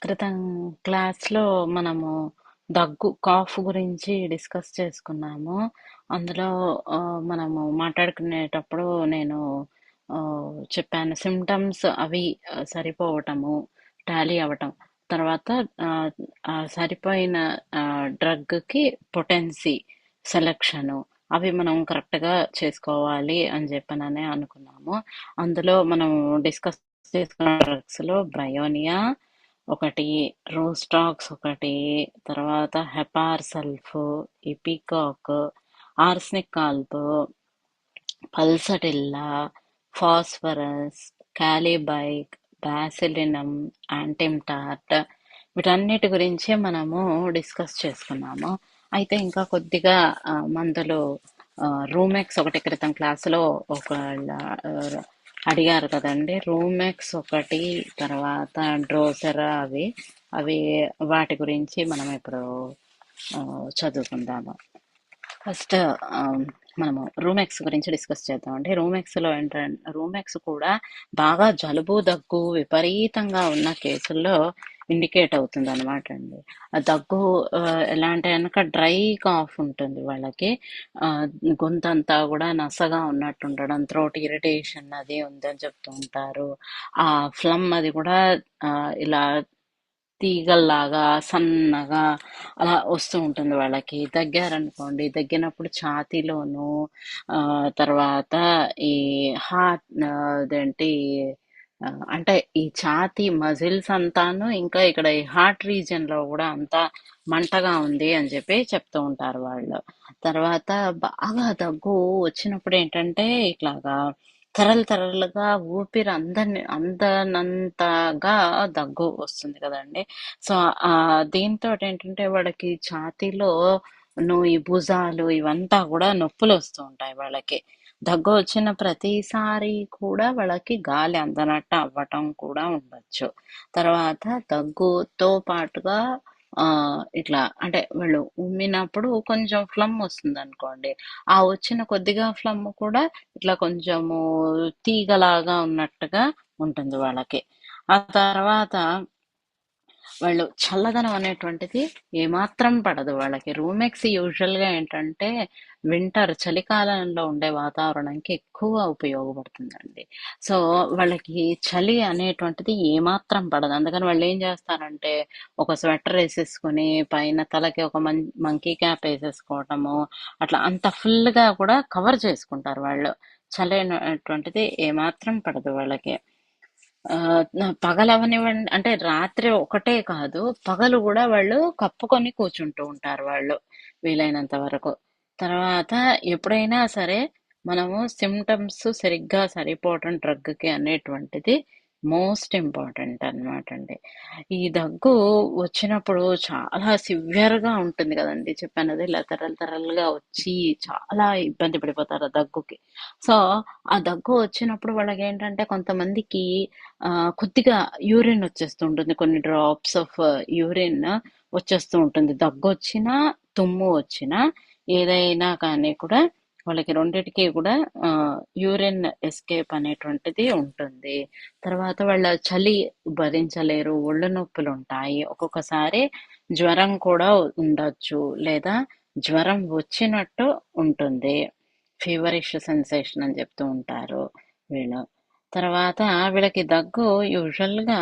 క్రితం క్లాస్‌లో మనము కాఫ్ గురించి డిస్కస్ చేసుకున్నాము. అందులో మనము మాట్లాడుకునేటప్పుడు నేను చెప్పాను సింప్టమ్స్ అవి సరిపోవటము, టాలీ అవ్వటం. తర్వాత ఆహ్, ఆ సరిపోయిన డ్రగ్‌కి పొటెన్సీ సెలక్షను అవి మనం కరెక్ట్‌గా చేసుకోవాలి అని చెప్పననే అనుకున్నాము. అందులో మనం డిస్కస్ చేసుకున్న డ్రగ్స్‌లో బ్రయోనియా ఒకటి, రోస్టాక్స్ ఒకటి, తర్వాత hepar sulph, ipecac, arsenic alb, pulsatilla, phosphorus, kali bich, bacillinum, antim tart వీటన్నిటి గురించి మనము డిస్కస్ చేసుకున్నాము. అయితే ఇంకా కొద్దిగా మందులు రూమెక్స్ ఒకటి క్రితం క్లాసులో ఒకళ్ళ అడిగారు కదండి. రూమెక్స్ ఒకటి, తర్వాత డ్రోసెరా అవి వాటి గురించి మనం ఇప్పుడు ఆ, చదువుకుందాము. ఫస్ట్ మనము రూమెక్స్ గురించి డిస్కస్ చేద్దామండి. రూమెక్స్ లో ఏంటంటే రూమెక్స్ కూడా బాగా జలుబు దగ్గు విపరీతంగా ఉన్న కేసుల్లో ఇండికేట్ అవుతుంది అనమాట అండి. ఆ దగ్గు ఎలా అంటే కనుక డ్రై కాఫ్ ఉంటుంది వాళ్ళకి. ఆ, గొంతంతా కూడా నసగా ఉన్నట్టు ఉండడం, థ్రోట్ ఇరిటేషన్ అది ఉందని చెప్తూ ఉంటారు. ఆ ఫ్లమ్ అది కూడా ఆ, ఇలా తీగల్లాగా సన్నగా అలా వస్తూ ఉంటుంది వాళ్ళకి. దగ్గారనుకోండి, దగ్గినప్పుడు ఛాతీలోను తర్వాత ఈ హార్ట్ అదేంటి అంటే ఈ ఛాతీ మజిల్స్ అంతాను, ఇంకా ఇక్కడ ఈ హార్ట్ రీజియన్ లో కూడా అంతా మంటగా ఉంది అని చెప్పి చెప్తూ ఉంటారు వాళ్ళు. తర్వాత బాగా దగ్గు వచ్చినప్పుడు ఏంటంటే ఇట్లాగా తరలు తరలుగా ఊపిరి అందనంతగా దగ్గు వస్తుంది కదండి. సో దీంతో ఏంటంటే వాడికి ఛాతీలో ఈ భుజాలు ఇవంతా కూడా నొప్పులు వస్తూ ఉంటాయి వాళ్ళకి. దగ్గు వచ్చిన ప్రతిసారి కూడా వాళ్ళకి గాలి అందనట్టు అవ్వటం కూడా ఉండొచ్చు. తర్వాత దగ్గుతో పాటుగా ఇట్లా అంటే వీళ్ళు ఉమ్మినప్పుడు కొంచెం ఫ్లమ్ వస్తుంది అనుకోండి. ఆ వచ్చిన కొద్దిగా ఫ్లమ్ కూడా ఇట్లా కొంచెము తీగలాగా ఉన్నట్టుగా ఉంటుంది వాళ్ళకి. ఆ తర్వాత వాళ్ళు చల్లదనం అనేటువంటిది ఏమాత్రం పడదు వాళ్ళకి. రూమెక్స్ యూజువల్ గా ఏంటంటే వింటర్ చలికాలంలో ఉండే వాతావరణంకి ఎక్కువ ఉపయోగపడుతుందండి. సో వాళ్ళకి చలి అనేటువంటిది ఏమాత్రం పడదు. అందుకని వాళ్ళు ఏం చేస్తారంటే ఒక స్వెటర్ వేసేసుకుని పైన తలకి ఒక మంకీ క్యాప్ వేసేసుకోవటము, అట్లా అంత ఫుల్ గా కూడా కవర్ చేసుకుంటారు వాళ్ళు. చలి అనేటువంటిది ఏమాత్రం పడదు వాళ్ళకి. పగలవనివ్వండి అంటే రాత్రి ఒకటే కాదు, పగలు కూడా వాళ్ళు కప్పుకొని కూర్చుంటూ ఉంటారు వాళ్ళు వీలైనంత వరకు. తర్వాత ఎప్పుడైనా సరే మనము సిమ్టమ్స్ సరిగ్గా సరిపోవటం డ్రగ్కి అనేటువంటిది మోస్ట్ ఇంపార్టెంట్ అన్నమాట అండి. ఈ దగ్గు వచ్చినప్పుడు చాలా సివియర్ గా ఉంటుంది కదండి. చెప్పాను అదే ఇలా తరలుగా వచ్చి చాలా ఇబ్బంది పడిపోతారు ఆ దగ్గుకి. సో ఆ దగ్గు వచ్చినప్పుడు వాళ్ళకి ఏంటంటే కొంతమందికి కొద్దిగా యూరిన్ వచ్చేస్తూ ఉంటుంది. కొన్ని డ్రాప్స్ ఆఫ్ యూరిన్ వచ్చేస్తూ ఉంటుంది. దగ్గొచ్చినా, తుమ్ము వచ్చినా ఏదైనా కానీ కూడా వాళ్ళకి రెండిటికి కూడా యూరిన్ ఎస్కేప్ అనేటువంటిది ఉంటుంది. తర్వాత వాళ్ళ చలి భరించలేరు, ఒళ్ళు నొప్పులు ఉంటాయి. ఒక్కొక్కసారి జ్వరం కూడా ఉండొచ్చు, లేదా జ్వరం వచ్చినట్టు ఉంటుంది. ఫీవరిష్ సెన్సేషన్ అని చెప్తూ ఉంటారు వీళ్ళు. తర్వాత వీళ్ళకి దగ్గు యూజువల్ గా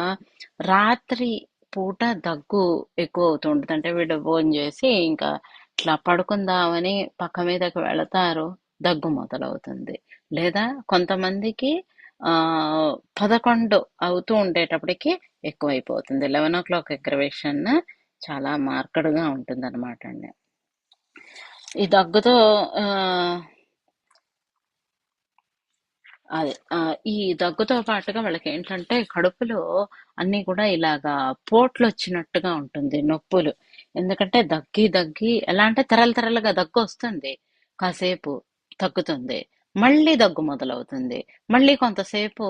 రాత్రి పూట దగ్గు ఎక్కువ అవుతూ ఉంటుంది. అంటే వీళ్ళు భోజనం చేసి ఇంకా ఇట్లా పడుకుందామని పక్క మీదకి వెళతారు, దగ్గు మొదలవుతుంది. లేదా కొంతమందికి ఆ 11 అవుతూ ఉండేటప్పటికి ఎక్కువైపోతుంది. 11 o'clock ఎగ్రవేషన్ చాలా మార్కడ్ గా ఉంటుంది అనమాట అండి. ఈ దగ్గుతో ఆ అదే. ఈ దగ్గుతో పాటుగా వాళ్ళకేంటంటే కడుపులో అన్నీ కూడా ఇలాగా పోట్లొచ్చినట్టుగా ఉంటుంది నొప్పులు. ఎందుకంటే దగ్గి దగ్గి ఎలా అంటే తరలుగా దగ్గొస్తుంది. కాసేపు తగ్గుతుంది. మళ్ళీ దగ్గు మొదలవుతుంది. మళ్ళీ కొంతసేపు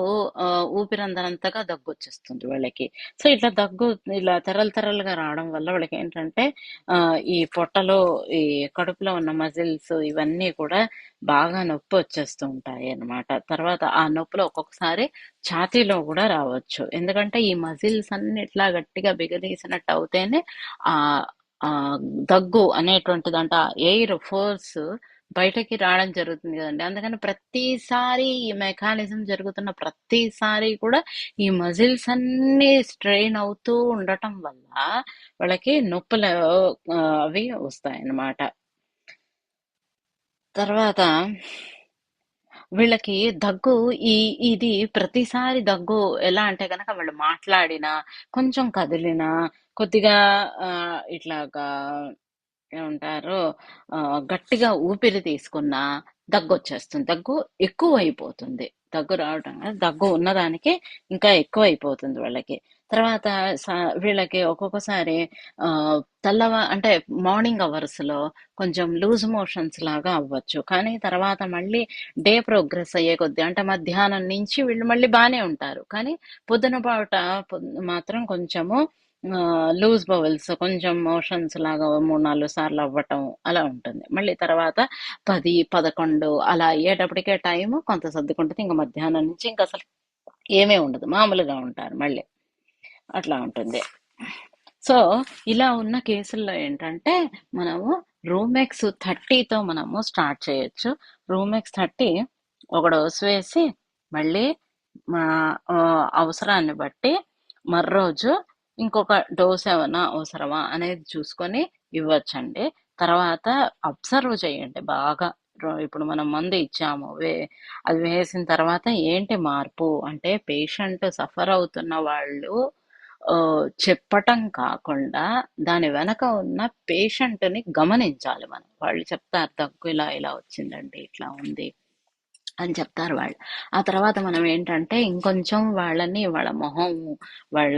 ఊపిరందనంతగా దగ్గొచ్చేస్తుంది వాళ్ళకి. సో, ఇట్లా దగ్గు ఇలా తెరలు తెరలుగా రావడం వల్ల వాళ్ళకేంటంటే ఈ పొట్టలో, ఈ కడుపులో ఉన్న మజిల్స్ ఇవన్నీ కూడా బాగా నొప్పొచ్చేస్తూ ఉంటాయనమాట. తర్వాత ఆ నొప్పులు ఒక్కొక్కసారి ఛాతీలో గూడా రావచ్చు. ఎందుకంటే ఈ మజిల్స్ అన్నీ ఇట్లా గట్టిగా బిగదీసినట్టు అవుతేనే ఆహ్, దగ్గు అనేటువంటిది అంటే ఆ ఎయిర్ ఫోర్స్ బయటకి రావడం జరుగుతుంది గదండీ. అందుకని ప్రతిసారి ఈ మెకానిజం జరుగుతున్న ప్రతిసారి కూడా ఈ మజిల్స్ అన్నీ స్ట్రెయిన్ అవుతూ ఉండటం వల్ల వాళ్ళకి నొప్పులు అవి వస్తాయన్నమాట. తర్వాత వీళ్ళకి దగ్గు ఈ ఇది ప్రతిసారి దగ్గు ఎలా అంటే గనక వాళ్ళు మాట్లాడినా, కొంచెం కదిలినా, కొద్దిగా ఇట్లాగా ఏమంటారు గట్టిగా ఊపిరి తీసుకున్నా దగ్గొచ్చేస్తుంది. దగ్గు ఎక్కువైపోతుంది. దగ్గు రావటం దగ్గు ఉన్నదానికి ఇంకా ఎక్కువైపోతుంది వాళ్ళకి. తర్వాత స వీళ్ళకి ఒక్కొక్కసారి అంటే మార్నింగ్ అవర్స్‌లో కొంచెం లూజ్ మోషన్స్ లాగా అవ్వచ్చు. కానీ తర్వాత మళ్ళీ డే ప్రోగ్రెస్ అయ్యే కొద్దీ అంటే మధ్యాహ్నం నుంచి వీళ్ళు మళ్ళీ బానే ఉంటారు. కానీ పొద్దున పూట మాత్రం కొంచెము లూజ్ బౌల్స్ కొంచెం మోషన్స్ లాగా 3, 4 సార్లు అవ్వటం అలా ఉంటుంది. మళ్ళీ తర్వాత 10, 11 అలా అయ్యేటప్పటికే టైము కొంత సర్దుకుంటది. ఇంక మధ్యాహ్నం నుంచి ఇంకసలు ఏమీ ఉండదు. మామూలుగా ఉంటారు మళ్ళీ. అట్లా ఉంటుంది. సో, ఇలా ఉన్న కేసుల్లో ఏంటంటే, మనము రూమెక్స్ 30తో మనము స్టార్ట్ చేయొచ్చు. రూమెక్స్ 30 ఒక డోస్ వేసి, మళ్ళీ అవసరాన్ని బట్టి మర్రోజు ఇంకొక డోస్ ఏమన్నా అవసరమా అనేది చూసుకొని ఇవ్వచ్చండి. తర్వాత అబ్జర్వ్ చేయండి బాగా. ఇప్పుడు మనం మందు ఇచ్చాము. అది వేసిన తర్వాత ఏంటి మార్పు అంటే పేషెంట్ సఫర్ అవుతున్న వాళ్ళు చెప్పటం కాకుండా దాని వెనక ఉన్న పేషెంట్‌ని గమనించాలి మనం. వాళ్ళు చెప్తారు దగ్గు ఇలా ఇలా వచ్చిందండి, ఇట్లా ఉంది అని చెప్తారు వాళ్ళు. ఆ తర్వాత మనం ఏంటంటే ఇంకొంచెం వాళ్ళని వాళ్ళ మొహం, వాళ్ళ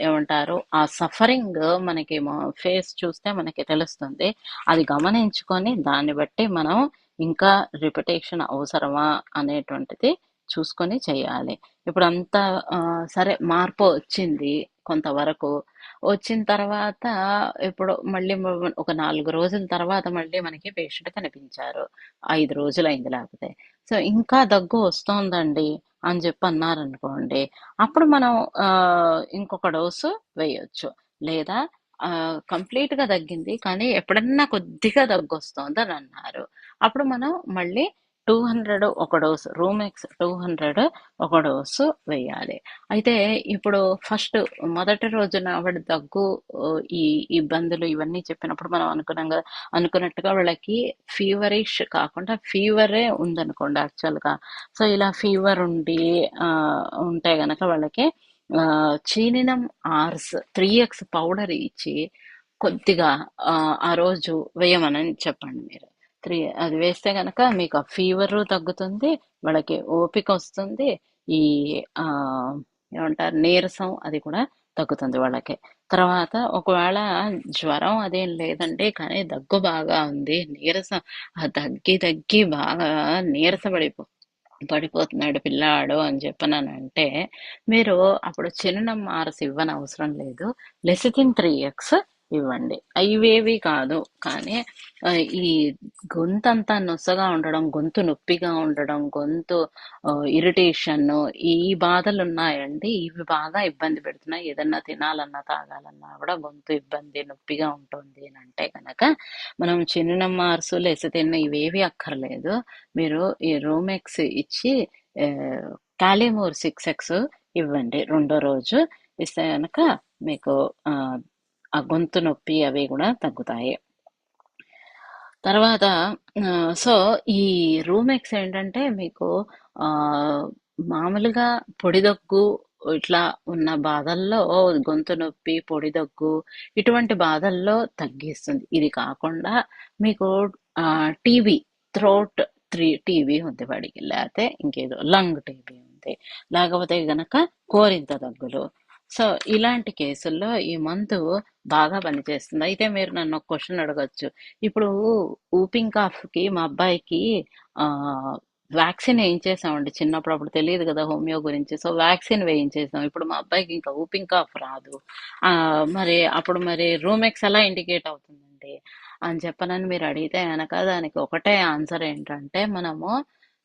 ఏమంటారు ఆ సఫరింగ్ మనకి ఫేస్ చూస్తే మనకి తెలుస్తుంది. అది గమనించుకొని దాన్ని బట్టి మనం ఇంకా రిపిటేషన్ అవసరమా అనేటువంటిది చూసుకొని చేయాలి. ఇప్పుడంతా సరే మార్పు వచ్చింది కొంతవరకు. వచ్చిన తర్వాత ఇప్పుడు మళ్ళీ ఒక 4 రోజుల తర్వాత మళ్ళీ మనకి పేషెంట్ కనిపించారు. 5 రోజులయింది లేకపోతే. సో, ఇంకా దగ్గు వస్తోందండి అని చెప్పి అన్నారనుకోండి, అప్పుడు మనం ఇంకొక డోసు వేయొచ్చు. లేదా కంప్లీట్‌గా తగ్గింది కానీ ఎప్పుడన్నా కొద్దిగా దగ్గొస్తోందని అన్నారు. అప్పుడు మనం మళ్ళీ 200 ఒక డోసు, రూమెక్స్ 200 ఒక డోసు వేయాలి. అయితే ఇప్పుడు మొదటి రోజున ఆవిడ దగ్గు ఈ ఇబ్బందులు ఇవన్నీ చెప్పినప్పుడు మనం అనుకున్నాం కదా, అనుకున్నట్టుగా వాళ్ళకి ఫీవరిష్ కాకుండా ఫీవరే ఉందనుకోండి యాక్చువల్‌గా. సో, ఇలా ఫీవర్ ఉంటే గనక వాళ్ళకి చీనినం ఆర్స్ 3x పౌడర్ ఇచ్చి కొద్దిగా ఆ రోజు వేయమనని చెప్పండి మీరు. అది వేస్తే గనక మీకు ఆ ఫీవరు తగ్గుతుంది. వాళ్ళకి ఓపికొస్తుంది. ఈ ఆహ్, ఏమంటారు నీరసం అది కూడా తగ్గుతుంది వాళ్ళకి. తర్వాత ఒకవేళ జ్వరం అదేం లేదండి. కానీ దగ్గు బాగా ఉంది. నీరసం దగ్గి దగ్గి బాగా నీరస పడిపోతున్నాడు పిల్లాడు అని చెప్పననంటే, మీరు అప్పుడు చిన్నమ్ ఆర్ఎస్ ఇవ్వనవసరం లేదు. లెసిథిన్ 3x ఇవ్వండి. ఇవేవి కాదు. కానీ ఈ గొంతంతా నొసగా ఉండడం, గొంతు నొప్పిగా ఉండడం, గొంతు ఇరిటేషను ఈ బాధలున్నాయండి. ఇవి బాగా ఇబ్బంది పెడుతున్నాయి. ఏదన్నా తినాలన్నా, తాగాలన్నా కూడా గొంతు ఇబ్బంది, నొప్పిగా ఉంటుంది అనంటే గనక మనం చిన్నమ్ ఆర్స్, లెసిథిన్ ఇవేవి అక్కర్లేదు. మీరు ఈ రూమెక్స్ ఇచ్చి కాలిమూర్ 6x ఇవ్వండి రెండో రోజు. ఇస్తే గనక మీకు ఆ గొంతు నొప్పి అవి కూడా తగ్గుతాయి. తర్వాత సో, ఈ రూమెక్స్ ఏంటంటే మీకు మామూలుగా పొడి దగ్గు ఇట్లా ఉన్న బాధల్లో గొంతు నొప్పి, పొడి దగ్గు ఇటువంటి బాధల్లో తగ్గిస్తుంది. ఇది కాకుండా మీకు టీబీ, థ్రోట్ టీబీ ఉంది వాడికి. లేకపోతే ఇంకేదో లంగ్ టీబీ ఉంది. లేకపోతే గనక కోరింత దగ్గులు. సో, ఇలాంటి కేసుల్లో ఈ మందు బాగా పనిచేస్తుంది. అయితే మీరు నన్ను ఒక క్వెషన్ అడగొచ్చు. ఇప్పుడు వూపింగ్ కాఫ్‌కి మా అబ్బాయికి వ్యాక్సిన్ ఏయించేసామండి చిన్నప్పుడు. అప్పుడు తెలీదు కదా హోమియో గురించి. సో, వ్యాక్సిన్ వేయించేసాం. ఇప్పుడు మా అబ్బాయికి ఇంకా వూపింగ్ కాఫ్ రాదు. మరి అప్పుడు మరి రూమెక్స్ ఎలా ఇండికేట్ అవుతుందండి అని చెప్పనని మీరు అడిగితే గనక దానికి ఒకటే ఆన్సర్ ఏంటంటే, మనము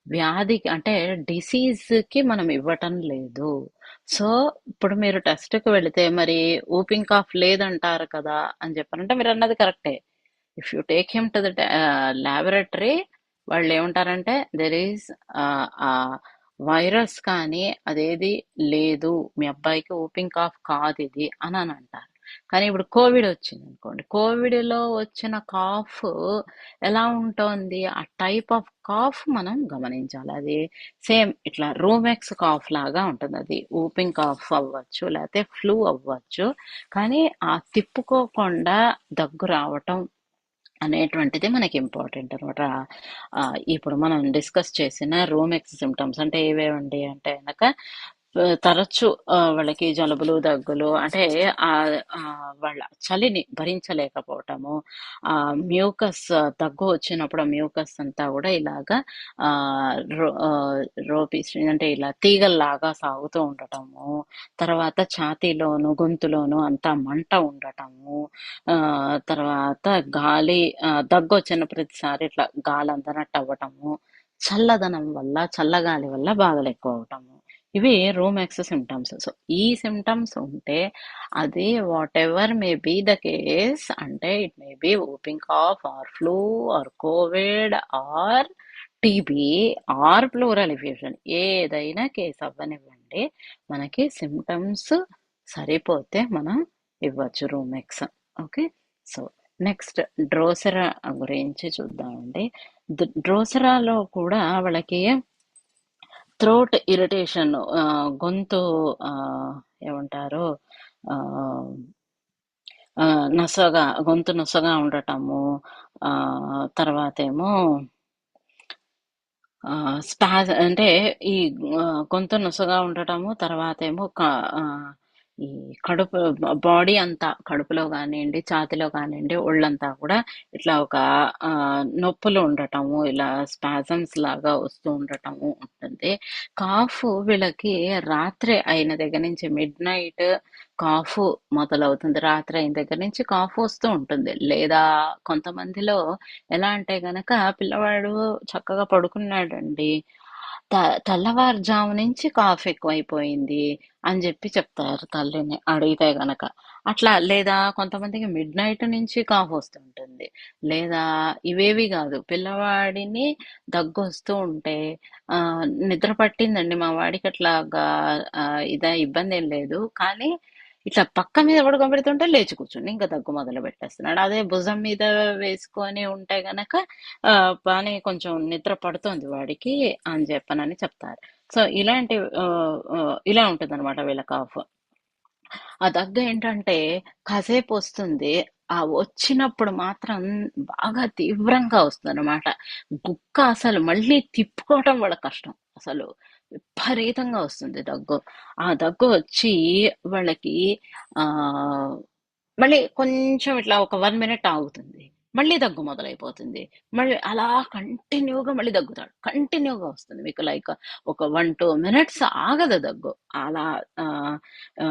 వ్యాధికి అంటే డిసీజ్‌కి మనం ఇవ్వటం లేదు. సో, ఇప్పుడు మీరు టెస్ట్‌కి వెళితే మరి వూపింగ్ కాఫ్ లేదంటారు కదా అని చెప్పారంటే మీరన్నది కరెక్టే. If you take him to the laboratory వాళ్ళు ఏమంటారంటే దెర్ ఈస్ వైరస్ కానీ అదేది లేదు మీ అబ్బాయికి వూపింగ్ కాఫ్ కాదు ఇది అని అంటారు. కానీ ఇప్పుడు కోవిడ్ వచ్చింది అనుకోండి, కోవిడ్లో వచ్చిన కాఫ్ ఎలా ఉంటుంది, ఆ టైప్ ఆఫ్ కాఫ్ మనం గమనించాలి. అది సేమ్ ఇట్లా రూమెక్స్ కాఫ్ లాగా ఉంటుంది. అది వూపింగ్ కాఫ్ అవ్వచ్చు లేకపోతే ఫ్లూ అవ్వచ్చు. కానీ ఆ తిప్పుకోకుండా దగ్గు రావటం అనేటువంటిది మనకి ఇంపార్టెంట్ అనమాట. ఇప్పుడు మనం డిస్కస్ చేసిన రూమెక్స్ సిమ్టమ్స్ అంటే ఏవేవండి అంటే గనక తరచు వాళ్ళకి జలుబులు దగ్గులు అంటే ఆ ఆ, వాళ్ళ చలిని భరించలేకపోవటము, మ్యూకస్ దగ్గు వచ్చినప్పుడు ఆ మ్యూకస్ అంతా కూడా ఇలాగా ఆ రోపిస్ అంటే ఇలా తీగల్లాగా సాగుతూ ఉండటము, తర్వాత ఛాతీలోను గొంతులోను అంతా మంట ఉండటము, ఆ తర్వాత గాలి దగ్గొచ్చిన ప్రతిసారి ఇట్లా గాలి అందనట్టు అవ్వటము, చల్లదనం వల్ల చల్లగాలి వల్ల బాధలు ఎక్కువ అవటము. ఇవి రూమెక్స్ సిమ్టమ్స్. సో ఈ సిమ్టమ్స్ ఉంటే అది whatever may be the case, అంటే it may be whooping cough or flu or covid or TB or pleural effusion, ఏదైనా కేసు అవ్వనివ్వండి, మనకి సిమ్టమ్స్ సరిపోతే మనం ఇవ్వచ్చు rumex. Okay. So next drosera గురించి చూద్దామండి. డ్రోసెరాలో కూడా వాళ్ళకి థ్రోట్ ఇరిటేషన్, గొంతు ఆ, ఏమంటారు ఆ, నసగా గొంతు నొసగా ఉండటము, ఆ తర్వాత ఏమో అంటే ఈ ఆ, గొంతు నొసగా ఉండటము, తర్వాత ఏమో ఈ కడుపు బాడీ అంతా కడుపులో కానివ్వండి ఛాతిలో కానివ్వండి ఒళ్ళంతా కూడా ఇట్లా ఒక ఆ, నొప్పులు ఉండటము, ఇలా స్పాజమ్స్ లాగా వస్తూ ఉండటము ఉంటుంది. కాఫ్ వీళ్ళకి రాత్రి అయిన దగ్గర నుంచి మిడ్ నైట్ కాఫ్ మొదలవుతుంది. రాత్రి అయిన దగ్గర నుంచి కాఫ్ వస్తూ ఉంటుంది. లేదా కొంతమందిలో ఎలా అంటే గనక పిల్లవాడు చక్కగా పడుకున్నాడండి, తెల్లవారుజాము నుంచి కాఫ్ ఎక్కువైపోయింది అని చెప్పి చెప్తారు తల్లిని అడిగితే గనక. అట్లా లేదా కొంతమందికి మిడ్ నైట్ నుంచి కాఫ్ వస్తుంటుంది. లేదా ఇవేవి కాదు, పిల్లవాడిని దగ్గు వస్తూ ఉంటే నిద్ర పట్టిందండి మా వాడికి, అట్లాగా ఇబ్బంది ఏం లేదు, కానీ ఇట్లా పక్క మీద పడుకోబెడుతుంటే లేచి కూర్చుని ఇంకా దగ్గు మొదలు పెట్టేస్తున్నాడు. అదే భుజం మీద వేసుకొని ఉంటే గనక ఆ, బానే కొంచెం నిద్ర పడుతోంది వాడికి అని చెప్పనని చెప్తారు. సో ఇలాంటి ఇలా ఉంటుంది అనమాట వీళ్ళ కాఫ్. ఆ దగ్గు ఏంటంటే కాసేపు వస్తుంది, ఆ వచ్చినప్పుడు మాత్రం బాగా తీవ్రంగా వస్తుంది అనమాట. గుక్క అసలు మళ్ళీ తిప్పుకోవటం వాళ్ళ కష్టం. అసలు విపరీతంగా వస్తుంది దగ్గు. ఆ దగ్గు వచ్చి వాళ్ళకి ఆ మళ్ళీ కొంచెం ఇట్లా ఒక 1 మినిట్ ఆగుతుంది, మళ్ళీ దగ్గు మొదలైపోతుంది. మళ్ళీ అలా కంటిన్యూగా మళ్ళీ దగ్గుతాడు, కంటిన్యూగా వస్తుంది మీకు లైక్ ఒక 1-2 మినిట్స్ ఆగదు దగ్గు. అలా ఆ, ఆ,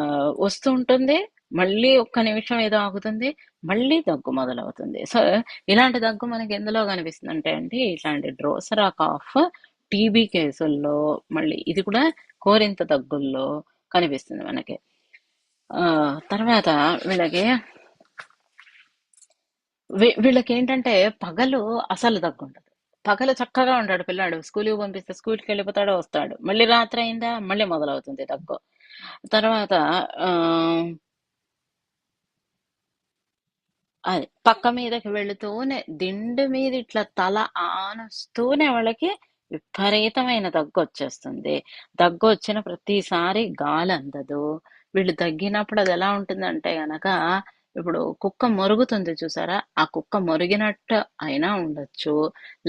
వస్తూ ఉంటుంది, మళ్ళీ ఒక్క నిమిషం ఏదో ఆగుతుంది, మళ్ళీ దగ్గు మొదలవుతుంది. సో ఇలాంటి దగ్గు మనకి ఎందులో కనిపిస్తుంది అంటే అండి, ఇట్లాంటి డ్రోసరా కాఫ్ టీబీ కేసుల్లో, మళ్ళీ ఇది కూడా కోరింత దగ్గుల్లో కనిపిస్తుంది మనకి. ఆ తర్వాత వీళ్ళకి వీళ్ళకి ఏంటంటే పగలు అసలు దగ్గుండదు. పగలు చక్కగా ఉంటాడు పిల్లాడు, స్కూల్కి పంపిస్తే స్కూల్కి వెళ్ళిపోతాడు, వస్తాడు, మళ్ళీ రాత్రి అయిందా మళ్ళీ మొదలవుతుంది దగ్గు. తర్వాత ఆ అది పక్క మీదకి వెళుతూనే దిండు మీద ఇట్లా తల ఆనస్తూనే వాళ్ళకి విపరీతమైన దగ్గు వచ్చేస్తుంది. దగ్గు వచ్చిన ప్రతిసారి గాలి అందదు. వీళ్ళు తగ్గినప్పుడు అది ఎలా ఉంటుందంటే గనక, ఇప్పుడు కుక్క మొరుగుతుంది చూసారా, ఆ కుక్క మొరిగినట్టు అయినా ఉండొచ్చు,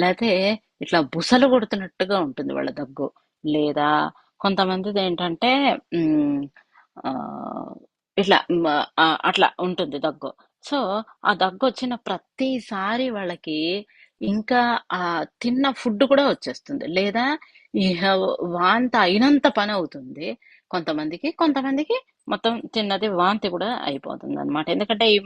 లేతే ఇట్లా బుసలు కొడుతున్నట్టుగా ఉంటుంది వాళ్ళ దగ్గు. లేదా కొంతమందిది ఏంటంటే ఆహ్, ఇట్లా అట్లా ఉంటుంది దగ్గు. సో, ఆ దగ్గొచ్చిన ప్రతిసారి వాళ్ళకి ఇంకా తిన్న ఫుడ్ కూడా వచ్చేస్తుంది. లేదా ఇహ వాంతి అయినంత పనవుతుంది కొంతమందికి. కొంతమందికి మొత్తం తిన్నది వాంతి కూడా అయిపోతుందనమాట. ఎందుకంటే ఈ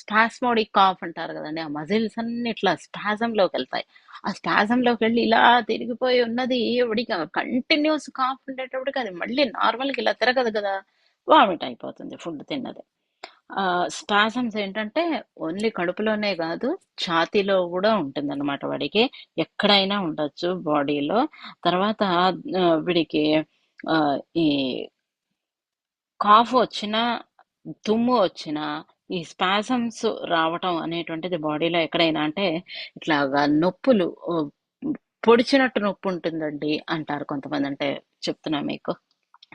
స్పాస్మోడిక్ కాఫ్ అంటారు గదండీ! ఆ మజిల్స్ అన్నీ ఇట్లా స్పాజమ్‌లోకెళ్తాయి. ఆ స్పాజంలోకెళ్ళి ఇలా తిరిగిపోయి ఉన్నది ఉడిక కంటిన్యూస్ కాఫ్ ఉండేటప్పటికి అది మళ్ళీ నార్మల్‌గా ఇలా తిరగదు కదా! వామిట్ అయిపోతుంది ఫుడ్ తిన్నది. స్పాజమ్స్ ఏంటంటే ఓన్లీ కడుపులోనే గాదు, ఛాతీలో గూడా ఉంటుందన్నమాట వాడికి. ఎక్కడైనా ఉండొచ్చు బాడీలో. తర్వాత వీడికి ఈ కాఫ్ వచ్చినా, తుమ్ము వచ్చినా, ఈ స్పాజమ్స్ రావటం అనేటువంటిది బాడీలో ఎక్కడైనా అంటే ఇట్లాగా నొప్పులు పొడిచినట్టు నొప్పుంటుందండి అంటారు కొంతమంది. అంటే చెప్తున్నా మీకు.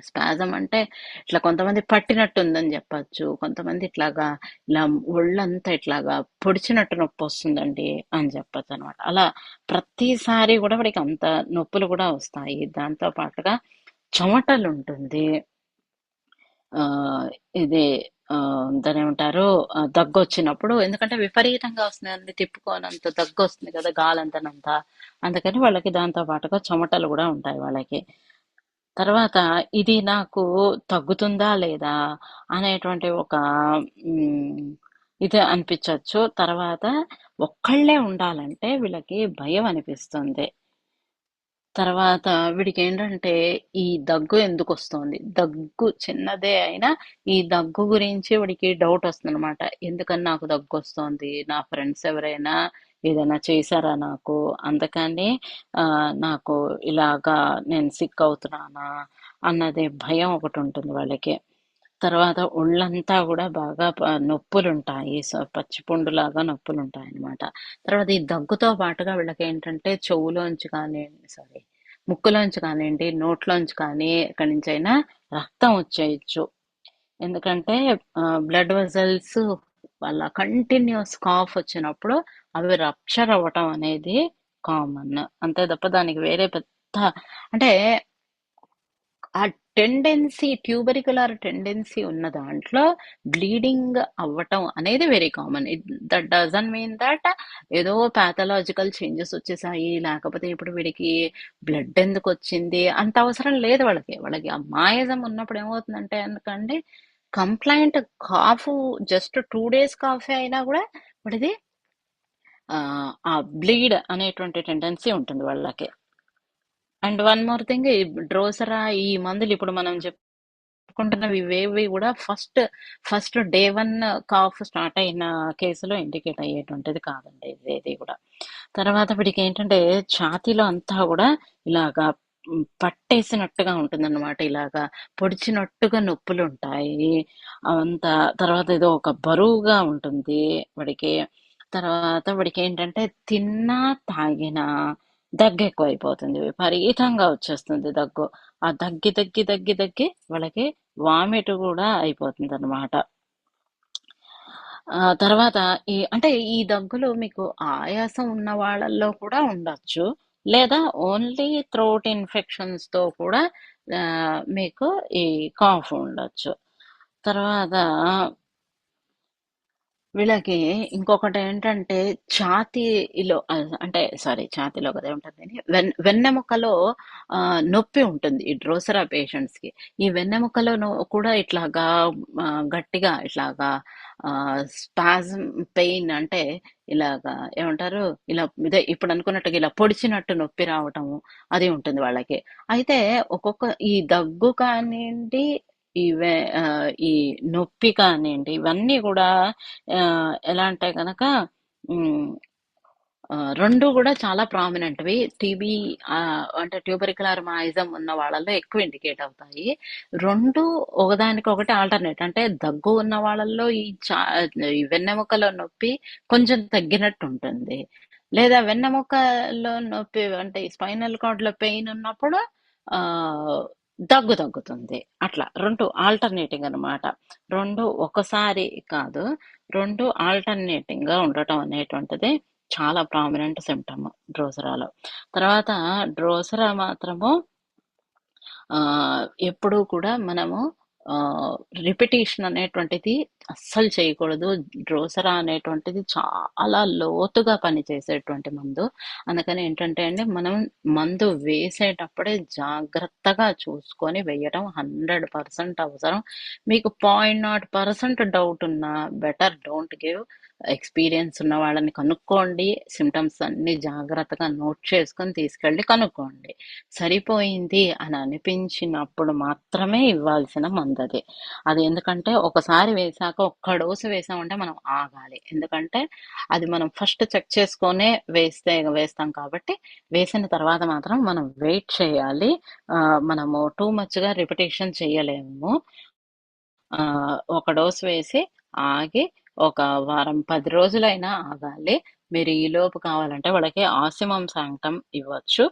స్పాజమ్ అంటే ఇట్లా కొంతమంది పట్టినట్టుందని చెప్పచ్చు. కొంతమంది ఇట్లాగా ఇలా ఒళ్ళంతా ఇట్లాగా పొడిచినట్టు నొప్పొస్తుందండి అని చెప్పొచ్చనమాట. అలా ప్రతిసారి గూడా వాడికి అంత నొప్పులు గూడా వస్తాయి. దాంతో పాటుగా చెమటలుంటుంది. ఆహ్, ఇది దాన్నేమంటారు, దగ్గొచ్చినప్పుడు ఎందుకంటే విపరీతంగా వస్తుందండి. తిప్పుకోనంత దగ్గొస్తుంది కదా! గాలంతనంతా. అందుకని వాళ్ళకి దాంతో పాటుగా చెమటలు గూడా ఉంటాయి వాళ్ళకి. తర్వాత ఇది నాకు తగ్గుతుందా లేదా అనేటువంటి ఒక హ్మ్, ఇది అనిపించొచ్చు. తర్వాత ఒక్కళ్ళే ఉండాలంటే వీళ్ళకి భయం అనిపిస్తుంది. తర్వాత వీడికేంటంటే, ఈ దగ్గు ఎందుకొస్తోంది? దగ్గు చిన్నదే అయినా, ఈ దగ్గు గురించి వాడికి డౌటొస్తుందనమాట. ఎందుకని నాకు దగ్గొస్తోంది? నా ఫ్రెండ్స్ ఎవరైనా ఏదైనా చేశారా నాకు? అందుకని నాకు ఇలాగా నేను సిక్ అవుతున్నానా? అన్నది భయం ఒకటుంటుంది వాళ్ళకి. తర్వాత ఒళ్ళంతా గూడా బాగా నొప్పులుంటాయి. పచ్చిపుండులాగా నొప్పులుంటాయనమాట. తర్వాత ఈ దగ్గుతో పాటుగా వీళ్ళకేంటంటే చెవులోంచి కానియండి, సారీ, ముక్కులోంచి కానియండి, నోట్లోంచి కానీ ఎక్కడి నుంచైనా రక్తం వచ్చేయొచ్చు. ఎందుకంటే బ్లడ్ వెసల్స్ వాళ్ళ కంటిన్యూస్ కాఫ్ వచ్చినప్పుడు అవి రప్చర్ అవ్వటం అనేది కామన్. అంతే తప్ప దానికి వేరే పెద్ద అంటే ఆ ట్యూబరికులర్ టెండెన్సీ ఉన్న దాంట్లో బ్లీడింగ్ అవ్వటం అనేది very common. That doesn't mean that ఏదో పాథలాజికల్ చేంజెస్ వచ్చేసాయి, లేకపోతే ఇప్పుడు వీడికి బ్లడ్ ఎందుకు వచ్చింది అంత అవసరం లేదు వాళ్ళకి. వాళ్ళకి ఆ మాయజం ఉన్నప్పుడు ఏమవుతుందంటే ఎందుకండి, కంప్లైంట్ కాఫ్ జస్ట్ 2 days కాఫీ అయినా కూడా వాడిది ఆ బ్లీడ్ అనేటువంటి టెండెన్సీ ఉంటుంది వాళ్ళకి. అండ్ వన్ మోర్ థింగ్, ఈ డ్రోసరా ఈ మందులు ఇప్పుడు మనం చెప్పుకుంటున్నవి ఇవేవి కూడా ఫస్ట్ డే 1 కాఫ్ స్టార్ట్ అయిన కేసులో ఇండికేట్ అయ్యేటువంటిది కాదండి ఇదేది కూడా. తర్వాత వీడికి ఏంటంటే ఛాతీలో అంతా కూడా ఇలాగా పట్టేసినట్టుగా ఉంటుందన్నమాట. ఇలాగా పొడిచినట్టుగా నొప్పులు ఉంటాయి. అంతా తర్వాత ఏదో ఒక బరువుగా ఉంటుంది వాడికి. తర్వాత వాడికి ఏంటంటే తిన్నా తాగినా దగ్గు ఎక్కువైపోతుంది. విపరీతంగా వచ్చేస్తుంది దగ్గు. ఆ దగ్గి వాళ్ళకి వామిట్ కూడా అయిపోతుందన్నమాట. తర్వాత అంటే ఈ దగ్గులు మీకు ఆయాసం ఉన్న వాళ్ళల్లో కూడా ఉండొచ్చు. లేదా ఓన్లీ థ్రోట్ ఇన్ఫెక్షన్స్‌తో కూడా మీకు ఈ కాఫ్ ఉండొచ్చు. తర్వాత వీళ్ళకి ఇంకొకటేంటంటే ఛాతీలో అంటే సారీ, ఛాతీలో కదా ఏముంటది దీన్ని, వెన్నెముకలో నొప్పి ఉంటుంది ఈ డ్రోసరా పేషెంట్స్‌కి. ఈ వెన్నెముకలో కూడా ఇట్లాగా గట్టిగా ఇట్లాగా స్పాజమ్ పెయిన్ అంటే ఇలాగా ఏమంటారు? ఇలా ఇదే ఇప్పుడు అనుకున్నట్టుగా ఇలా పొడిచినట్టు నొప్పి రావటము అది ఉంటుంది వాళ్ళకి. అయితే ఈ దగ్గు కానియండి, ఈ నొప్పి కానియండి, ఇవన్నీ గూడా ఎలా అంటే గనక హ్మ్. 2 గూడా చాలా ప్రామినెంట్‌వి. అంటే ట్యూబరిక్యులర్ మాయిజం ఉన్న వాళ్ళలో ఎక్కువ ఇండికేట్ అవుతాయి. 2 ఒకదానికొకటి ఆల్టర్‌నేట్. అంటే దగ్గు ఉన్న వాళ్ళల్లో ఈ వెన్నెముకలో నొప్పి కొంచెం తగ్గినట్టుంటుంది. లేదా వెన్నెముకలో నొప్పి అంటే ఈ స్పైనల్ కార్డ్‌లో పెయిన్ ఉన్నప్పుడు ఆహ్, దగ్గు తగ్గుతుంది. అట్లా 2 ఆల్టర్‌నేటింగ్ అనమాట. 2 ఒకసారి కాదు. 2 ఆల్టర్‌నేటింగ్‌గా ఉండటం అనేటువంటిది చాలా ప్రామినెంట్ సిమ్టమ్ డ్రోసరాలో. తర్వాత డ్రోసరా మాత్రము ఎప్పుడూ కూడా మనము రిపిటీషన్ అనేటువంటిది అస్సలు చేయకూడదు. డ్రోసెరా అనేటువంటిది చాలా లోతుగా పనిచేసేటువంటి మందు. అందుకని ఏంటంటే అండి, మనం మందు వేసేటప్పుడే జాగ్రత్తగా చూసుకొని వేయడం 100% అవసరం. మీకు 0.0% డౌట్ ఉన్నా బెటర్ డోంట్ గివ్. ఎక్స్‌పీరియన్స్ ఉన్న వాళ్ళని కనుక్కోండి. సింప్టమ్స్ అన్నీ జాగ్రత్తగా నోట్ చేసుకొని తీసుకెళ్ళి కనుక్కోండి. సరిపోయింది అని అనిపించినప్పుడు మాత్రమే ఇవ్వాల్సిన మందది. అది ఎందుకంటే ఒకసారి వేశాక ఒక్క డోసు వేసామంటే మనం ఆగాలి. ఎందుకంటే అది మనం ఫస్ట్ చెక్ చేసుకొనే వేస్తాం కాబట్టి వేసిన తర్వాత మాత్రం మనం వెయిట్ చేయాలి. మనము టూ మచ్‌గా రిపిటీషన్ చేయలేము. ఒక డోస్ వేసి ఆగి ఒక వారం 10 రోజులైనా ఆగాలి. మీరు ఈలోపు కావాలంటే వాళ్ళకి ఆసిమమ్ శాంక్టమ్ ఇవ్వచ్చు.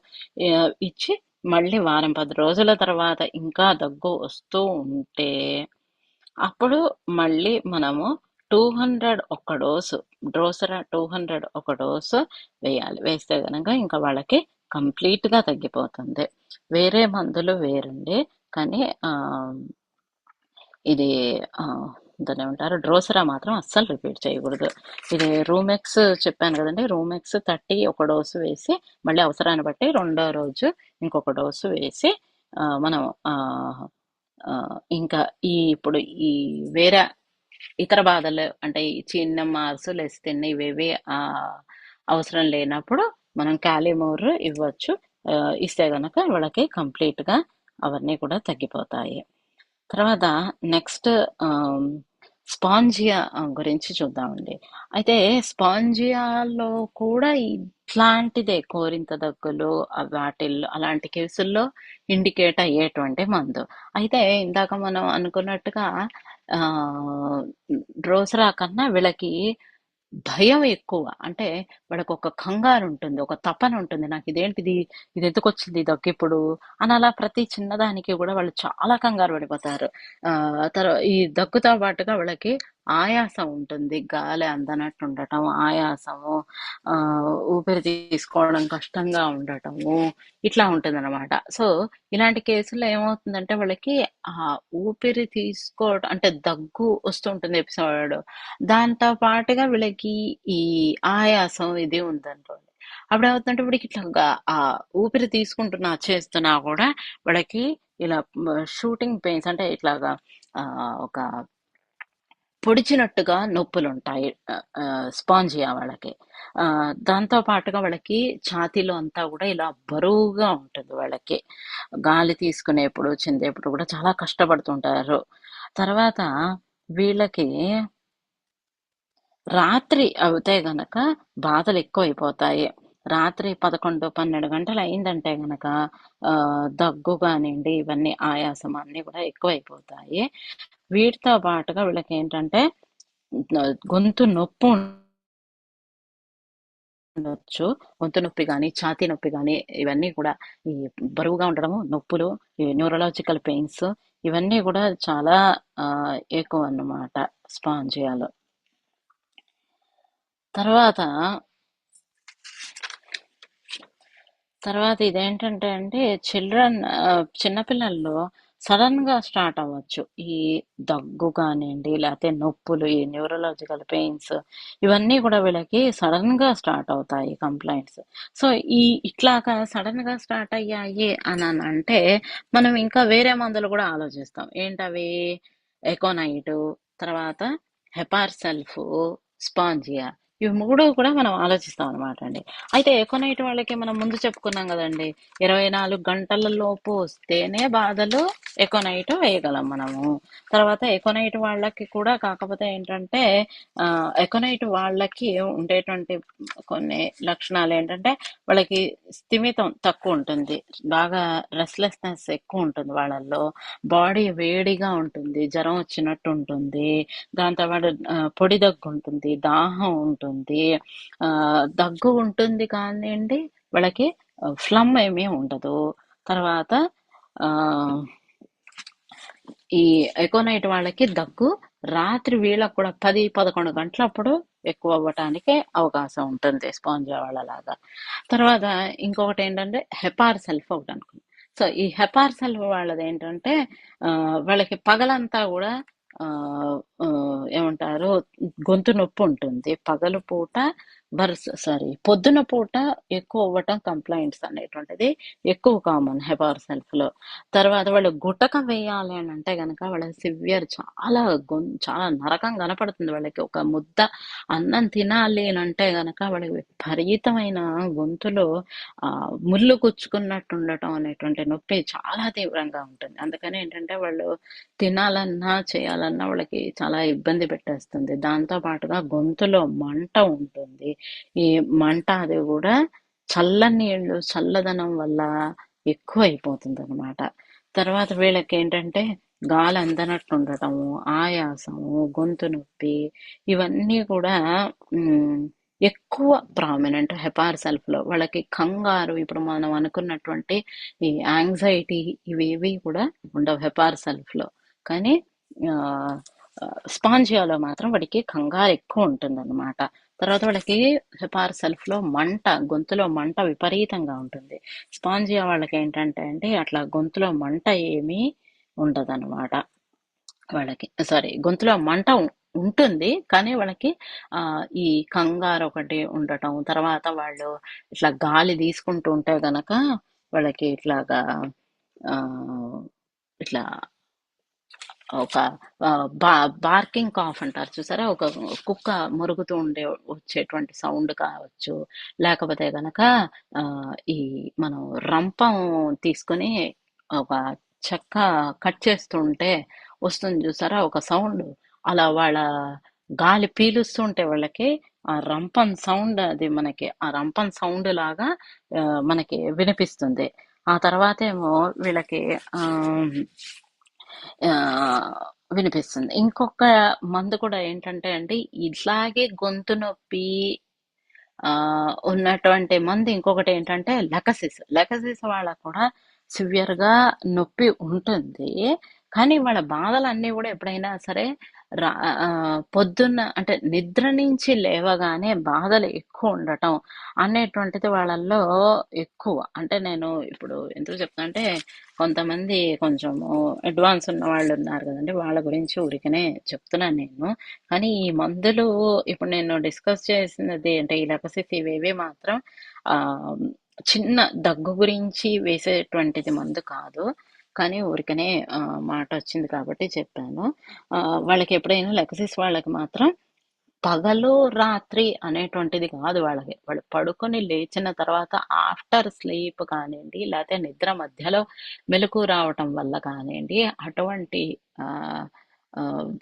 ఇచ్చి మళ్ళీ వారం 10 రోజుల తర్వాత ఇంకా దగ్గు వస్తూ ఉంటే అప్పుడు మళ్ళీ మనము 200 ఒక డోసు, డ్రోసెరా 200 ఒక డోసు వేయాలి. వేస్తే గనక ఇంకా వాళ్ళకి కంప్లీట్‌గా తగ్గిపోతుంది. వేరే మందులు వేరండి. కానీ ఇది దాన్నేమంటారు, డ్రోసెరా మాత్రం అస్సలు రిపీట్ చేయకూడదు. ఇది రూమెక్స్ చెప్పాను కదండి, రూమెక్స్ 30 ఒక డోసు వేసి మళ్ళీ అవసరాన్ని బట్టి రెండో రోజు ఇంకొక డోసు వేసి మనం ఇంకా ఇప్పుడు ఈ వేరే ఇతర బాధలు అంటే ఈ చిన్న మార్సు లెసిథిన్ ఇవేవి అవసరం లేనప్పుడు మనం కాలిమోర్ ఇవ్వచ్చు. ఇస్తే గనక వాళ్ళకి కంప్లీట్‌గా అవన్నీ కూడా తగ్గిపోతాయి. తర్వాత నెక్స్ట్ స్పాంజియా గురించి చూద్దామండి. అయితే స్పాంజియాలో కూడా ఇట్లాంటిదే కోరింత దగ్గులు వాటిల్లో అలాంటి కేసుల్లో ఇండికేట్ అయ్యేటువంటి మందు. అయితే ఇందాక మనం అనుకున్నట్టుగా డ్రోసెరా కన్నా వీళ్ళకి భయం ఎక్కువ. అంటే వాడికొక కంగారుంటుంది. ఒక తపన ఉంటుంది. నాకిదేంటిది? ఇదెందుకొచ్చింది దగ్గిప్పుడు? అని అలా ప్రతి చిన్నదానికి గూడా వాళ్ళు చాలా కంగారు పడిపోతారు. ఈ దగ్గుతో పాటుగా వాళ్ళకి ఆయాసం ఉంటుంది. గాలి అందనట్టు ఉండటం, ఆయాసము, ఊపిరి తీసుకోవడం కష్టంగా ఉండటము, ఇట్లా ఉంటుందనమాట. సో, ఇలాంటి కేసుల్లో ఏమవుతుందంటే వాళ్ళకి ఊపిరి తీసుకోవడం అంటే దగ్గు వస్తుంటుంది ఎపిసోడ్. దాంతో పాటుగా వీళ్ళకి ఈ ఆయాసం ఇది ఉందనుకోండి. అప్పుడేమవుతుందంటే వీడికి ఇట్లా ఊపిరి తీసుకుంటున్నా, చేస్తున్నా కూడా వాళ్ళకి ఇలా షూటింగ్ పెయిన్స్ అంటే ఇట్లాగా ఒక పొడిచినట్టుగా నొప్పులుంటాయి స్పాంజియా వాళ్ళకి. దాంతో పాటుగా వాళ్ళకి ఛాతీలో అంతా కూడా ఇలా బరువుగా ఉంటుంది వాళ్ళకి. గాలి తీసుకునేప్పుడు, చిందేప్పుడు కూడా చాలా కష్టపడుతుంటారు. తర్వాత వీళ్ళకి రాత్రి అవుతే గనక బాధలు ఎక్కువైపోతాయి. రాత్రి 11, 12 గంటలు అయిందంటే గనక దగ్గు కానివ్వండి, ఇవన్నీ ఆయాసం అన్నీ కూడా ఎక్కువైపోతాయి. వీటితో పాటుగా వీళ్ళకేంటంటే గొంతు నొప్పి ఉండొచ్చు. గొంతు నొప్పి గాని, ఛాతీ నొప్పి గాని ఇవన్నీ కూడా ఈ బరువుగా ఉండడము, నొప్పులు, ఈ న్యూరలాజికల్ పెయిన్స్ ఇవన్నీ కూడా చాలా ఎక్కువన్నమాట స్పాంజియాలో. తర్వాత ఇదేంటంటే అండి, చిన్నపిల్లల్లో సడన్ గా స్టార్ట్ అవ్వచ్చు. ఈ దగ్గు కానివ్వండి, లేకపోతే నొప్పులు, ఈ న్యూరలాజికల్ పెయిన్స్ ఇవన్నీ కూడా వీళ్ళకి సడన్ గా స్టార్ట్ అవుతాయి కంప్లైంట్స్. సో ఇట్లాగా సడన్ గా స్టార్ట్ అయ్యాయి అని అంటే మనం ఇంకా వేరే మందులు కూడా ఆలోచిస్తాం. ఏంటవి? ఎకోనైట్, తర్వాత హెపార్ సల్ఫ్, స్పాంజియా, ఇవి మూడు కూడా మనం ఆలోచిస్తాం అనమాట అండి. అయితే ఎకోనైట్ వాళ్ళకి మనం ముందు చెప్పుకున్నాం కదండి, 24 గంటల లోపు వస్తేనే బాధలు ఎకోనైట్ వేయగలం మనము. తర్వాత ఎకోనైట్ వాళ్ళకి కూడా కాకపోతే ఏంటంటే ఎకోనైట్ వాళ్ళకి ఉండేటువంటి కొన్ని లక్షణాలు ఏంటంటే వాళ్ళకి స్థిమితం తక్కువ ఉంటుంది, బాగా రెస్ట్లెస్నెస్ ఎక్కువ ఉంటుంది వాళ్ళల్లో, బాడీ వేడిగా ఉంటుంది, జ్వరం వచ్చినట్టు ఉంటుంది, దాంతో పాటు పొడి దగ్గు ఉంటుంది, దాహం ఉంటుంది, దగ్గు ఉంటుంది కానివ్వండి, వాళ్ళకి ఫ్లమ్ ఏమీ ఉండదు. తర్వాత ఈ ఎకోనైట్ వాళ్ళకి దగ్గు రాత్రి వీళ్ళకు కూడా 10, 11 గంటలప్పుడు ఎక్కువ అవ్వటానికి అవకాశం ఉంటుంది స్పాంజియా వాళ్ళలాగా. తర్వాత ఇంకొకటి ఏంటంటే హెపార్ సెల్ఫ్ ఒకటి అనుకున్నాం. సో, ఈ హెపార్సెల్ వాళ్ళదేంటంటే వాళ్ళకి పగలంతా గూడా ఏమంటారు గొంతు నొప్పుంటుంది. పగలు పూట పొద్దున పూట ఎక్కువ అవ్వటం కంప్లెయింట్స్ అనేటువంటిది ఎక్కువ కామన్ హెపార్సెల్ఫ్‌లో. తర్వాత వాళ్ళు గుటక వేయాలి అనంటే గనక వాళ్ళకి సివియర్ చాలా నరకం కనపడుతుంది వాళ్ళకి. ఒక ముద్ద అన్నం తినాలి అనంటే గనక వాళ్ళకి విపరీతమైన గొంతులో ముల్లు గుచ్చుకున్నట్టు ఉండటం అనేటువంటి నొప్పి చాలా తీవ్రంగా ఉంటుంది. అందుకని ఏంటంటే వాళ్ళు తినాలన్నా, చేయాలన్నా వాళ్ళకి చాలా ఇబ్బంది పెట్టేస్తుంది. దాంతో పాటుగా గొంతులో మంట ఉంటుంది. ఈ మంట అది గూడా చల్లనీళ్ళు, చల్లదనం వల్ల ఎక్కువైపోతుందనమాట. తర్వాత వీళ్ళకేంటంటే గాలి అందనట్టు ఉండటము, ఆయాసము, గొంతు నొప్పి ఇవన్నీ కూడా హ్మ్. ఎక్కువ ప్రామినెంట్ హెపార్సెల్ఫ్‌లో. వాళ్ళకి కంగారు ఇప్పుడు మనం అనుకున్నటువంటి ఈ యాంగ్జైటీ ఇవేవి కూడా ఉండవు హెపార్సెల్ఫ్‌లో. కానీ ఆహ్, స్పాంజియాలో మాత్రం వాడికి కంగారు ఎక్కువ ఉంటుందన్నమాట. తర్వాత వాళ్ళకి హెపార్సెల్ఫ్‌లో గొంతులో మంట విపరీతంగా ఉంటుంది. స్పాంజియా వాళ్ళకేంటంటే అండి అట్లా గొంతులో మంట ఏమీ ఉండదనమాట. వాళ్ళకి గొంతులో మంట ఉంటుంది. కానీ వాళ్ళకి ఈ కంగారు ఒకటి ఉండటం, తర్వాత వాళ్ళు ఇట్లా గాలి తీసుకుంటూ ఉంటే గనక వాళ్ళకి ఇట్లాగా ఆహ్, ఇట్లా ఒక బార్కింగ్ కాఫ్ అంటారు చూసారా? ఒక కుక్క మొరుగుతూ వచ్చేటువంటి సౌండ్ కావచ్చు. లేకపోతే గనక ఈ మనం రంపం తీసుకొని ఒక చెక్క కట్ చేస్తుంటే వస్తుంది చూసారా? ఒక సౌండ్. అలా వాళ్ళ గాలి పీలుస్తుంటే వాళ్ళకి ఆ రంపం సౌండ్ అది ఆ రంపం సౌండ్ లాగా మనకి వినిపిస్తుంది. ఆ తర్వాతేమో వీళ్ళకి ఆహ్, వినిపిస్తుంది. ఇంకొక మందు కూడా ఏంటంటే అండి, ఇట్లాగే గొంతు నొప్పి ఉన్నటువంటి మందు ఇంకొకటేంటంటే లెకసిస్. లెకసిస్ వాళ్ళకి కూడా సివియర్‌గా నొప్పి ఉంటుంది. కానీ వాళ్ళ బాధలన్నీ గూడా ఎప్పుడైనా సరే పొద్దున్న అంటే నిద్ర నుంచి లేవగానే బాధలు ఎక్కువుండటం అనేటువంటిది వాళ్ళల్లో ఎక్కువ. అంటే నేను ఇప్పుడు ఎందుకు చెప్తున్నా అంటే కొంతమంది కొంచెము అడ్వాన్స్ ఉన్న వాళ్ళున్నారు గదండీ! వాళ్ళ గురించి ఊరికనే చెప్తున్నాను నేను. కానీ ఈ మందులు ఇప్పుడు నేను డిస్కస్ చేసినది అంటే ఈ లెపసిస్ ఇవేవి మాత్రం ఆహ్, చిన్న దగ్గు గురించి వేసేటువంటిది మందు కాదు. కానీ ఊరికనే మాటొచ్చింది కాబట్టి చెప్పాను. వాళ్ళకి ఎప్పుడైనా లెపసిస్ వాళ్ళకి మాత్రం పగలు, రాత్రి అనేటువంటిది కాదు వాళ్ళకి. వాళ్ళు పడుకొని లేచిన తర్వాత ఆఫ్టర్ స్లీప్ కానియండి, లేతే నిద్ర మధ్యలో మెలకువ రావటం వల్ల కానియండి, అటువంటి ఆహ్,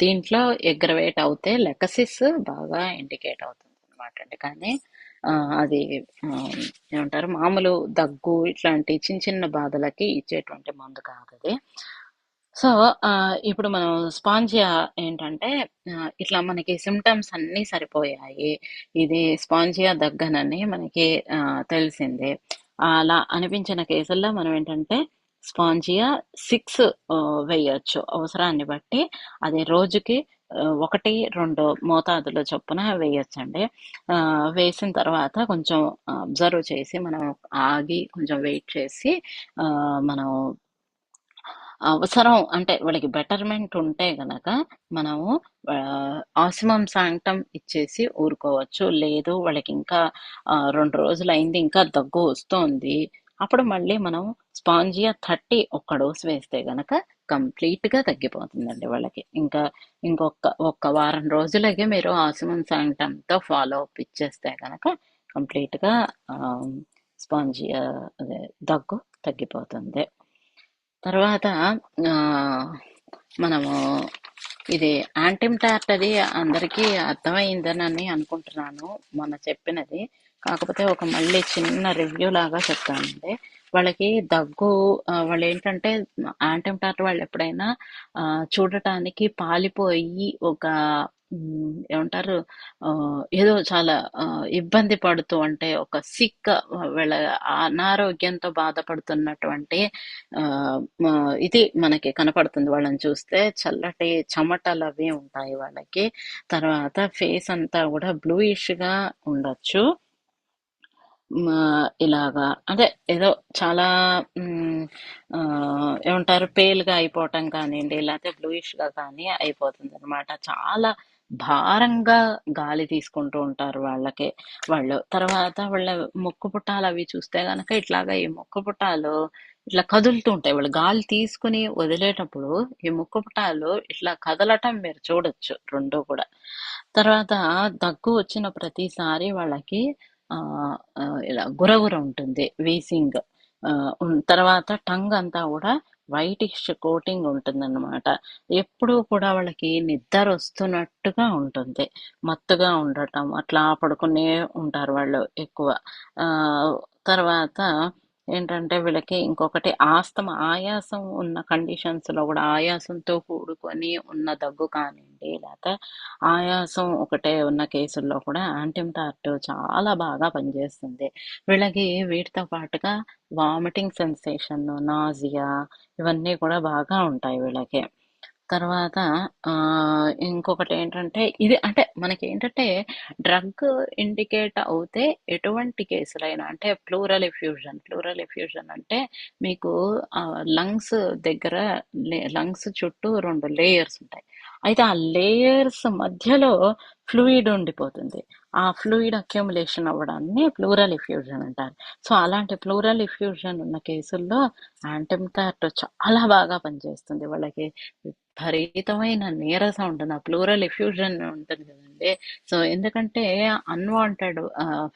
దీంట్లో ఎగ్రవేట్ అవుతే లెకసిస్ బాగా ఇండికేట్ అవుతుందనమాటండి. కానీ అది ఆహ్, ఏమంటారు మామూలు దగ్గు ఇట్లాంటి చిన్న చిన్న బాధలకి ఇచ్చేటువంటి మందు కాదది. సో, ఇప్పుడు మనం స్పాంజియా ఏంటంటే ఇట్లా మనకి సింప్టమ్స్ అన్నీ సరిపోయాయి. ఇది స్పాంజియా దగ్గనని మనకి తెలిసిందే. అలా అనిపించిన కేసుల్లో మనం ఏంటంటే స్పాంజియా 6 వేయొచ్చు. అవసరాన్ని బట్టి అది రోజుకి 1, 2 మోతాదులో చొప్పున వేయొచ్చండి. వేసిన తర్వాత కొంచెం అబ్జర్వ్ చేసి మనం ఆగి కొంచెం వెయిట్ చేసి మనం అవసరం అంటే వాళ్ళకి బెటర్‌మెంట్ ఉంటే గనక మనము ఆసిమమ్ సాంక్టమ్ ఇచ్చేసి ఊరుకోవచ్చు. లేదు వాళ్ళకింకా 2 రోజులయింది ఇంకా దగ్గు వస్తోంది. అప్పుడు మళ్ళీ మనం స్పాంజియా 30 ఒక్క డోస్ వేస్తే గనక కంప్లీట్‌గా తగ్గిపోతుందండి వాళ్ళకి. ఇంకా ఒక్క వారం రోజులకి మీరు ఆసిమమ్ సాంక్టమ్‌తో ఫాలో అప్ ఇచ్చేస్తే గనక కంప్లీట్‌గా ఆహ్, స్పాంజియా అదే దగ్గు తగ్గిపోతుంది. తర్వాత మనము ఇది యాంటిమ్టాట్ అది అందరికీ అర్థమైందనని అనుకుంటున్నాను మొన్న చెప్పినది. కాకపోతే ఒక మళ్ళీ చిన్న రివ్యూ లాగా చెప్తానండి. వాళ్ళకి దగ్గు వాళ్ళేంటంటే యాంటిమ్టాట్ వాళ్ళు ఎప్పుడైనా చూడటానికి పాలిపోయి ఒక ఏమంటారు ఏదో చాలా ఇబ్బంది పడుతూ అంటే ఒక వీళ్ళ అనారోగ్యంతో బాధపడుతున్నటువంటి ఇది మనకి కనపడుతుంది వాళ్ళని చూస్తే. చల్లటి చెమటలవి ఉంటాయి వాళ్ళకి. తర్వాత ఫేస్ అంతా గూడా బ్లూయిష్‌గా ఉండొచ్చు. ఇలాగా అంటే ఏదో చాలా మ్, ఆ, ఏమంటారు పేల్గా అయిపోవటం కానివ్వండి, లేకపోతే బ్లూయిష్గా కానీ అయిపోతుంది అనమాట. చాలా భారంగా గాలి తీసుకుంటూ ఉంటారు వాళ్ళకి. వాళ్ళు తర్వాత వాళ్ళ ముక్కు పుటాలు అవి చూస్తే గనక ఇట్లాగా ఈ ముక్కు పుటాలు ఇట్లా కదులుతూ ఉంటాయి. వాళ్ళు గాలి తీసుకుని వదిలేటప్పుడు ఈ ముక్కు పుటాలు ఇట్లా కదలటం మీరు చూడొచ్చు రెండు కూడా. తర్వాత దగ్గు వచ్చిన ప్రతిసారి వాళ్ళకి ఆ ఇలా గురగుర ఉంటుంది, వీసింగ్. తర్వాత టంగ్ అంతా కూడా వైటిష్ కోటింగ్ ఉంటుందన్నమాట. ఎప్పుడూ కూడా వాళ్ళకి నిద్ర వస్తున్నట్టుగా ఉంటుంది, మత్తుగా ఉండటం, అట్లా పడుకునే ఉంటారు వాళ్ళు ఎక్కువ. ఆ తర్వాత ఏంటంటే వీళ్ళకి ఇంకొకటి ఆస్తమా, ఆయాసం ఉన్న కండిషన్స్ లో కూడా, ఆయాసంతో కూడుకొని ఉన్న దగ్గు కానివ్వండి, లేకపోతే ఆయాసం ఒకటే ఉన్న కేసుల్లో కూడా యాంటిమ్టాట్ చాలా బాగా పనిచేస్తుంది. వీళ్ళకి వీటితో పాటుగా వామిటింగ్ సెన్సేషన్, నాజియా ఇవన్నీ కూడా బాగా ఉంటాయి వీళ్ళకి. తర్వాత ఇంకొకటి ఏంటంటే ఇది అంటే మనకేంటంటే డ్రగ్ ఇండికేట్ అవుతే ఎటువంటి కేసులైనా అంటే ప్లూరల్ ఎఫ్యూజన్ అంటే మీకు లంగ్స్ దగ్గర లంగ్స్ చుట్టూ 2 లేయర్స్ ఉంటాయి. అయితే ఆ లేయర్స్ మధ్యలో ఫ్లూయిడ్ ఉండిపోతుంది. ఆ ఫ్లూయిడ్ అక్యుములేషన్ అవ్వడాన్ని ప్లూరల్ ఎఫ్యూజన్ అంటారు. సో అలాంటి ప్లూరల్ ఎఫ్యూజన్ ఉన్న కేసుల్లో యాంటిమ్టాట్ చాలా బాగా పనిచేస్తుంది వాళ్ళకి. విపరీతమైన నీరసం ఉంటుంది. ఆ ప్లూరల్ ఎఫ్యూజన్ ఉంటుంది కదండి. సో ఎందుకంటే అన్వాంటెడ్